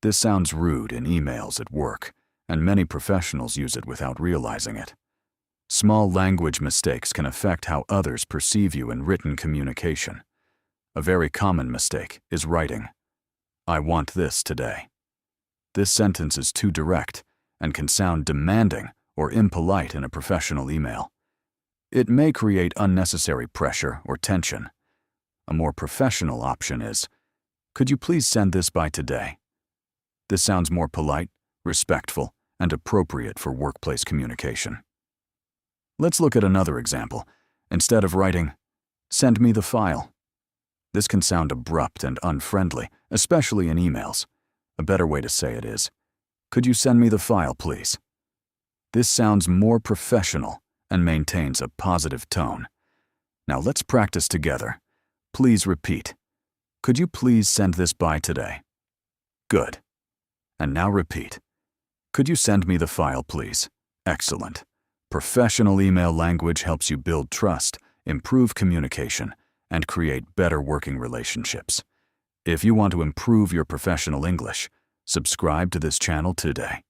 This sounds rude in emails at work, and many professionals use it without realizing it. Small language mistakes can affect how others perceive you in written communication. A very common mistake is writing, "I want this today." This sentence is too direct and can sound demanding or impolite in a professional email. It may create unnecessary pressure or tension. A more professional option is, "Could you please send this by today?" This sounds more polite, respectful, and appropriate for workplace communication. Let's look at another example. Instead of writing, "Send me the file." This can sound abrupt and unfriendly, especially in emails. A better way to say it is, "Could you send me the file, please?" This sounds more professional and maintains a positive tone. Now let's practice together. Please repeat, "Could you please send this by today?" Good. And now repeat, "Could you send me the file, please?" Excellent. Professional email language helps you build trust, improve communication, and create better working relationships. If you want to improve your professional English, subscribe to this channel today.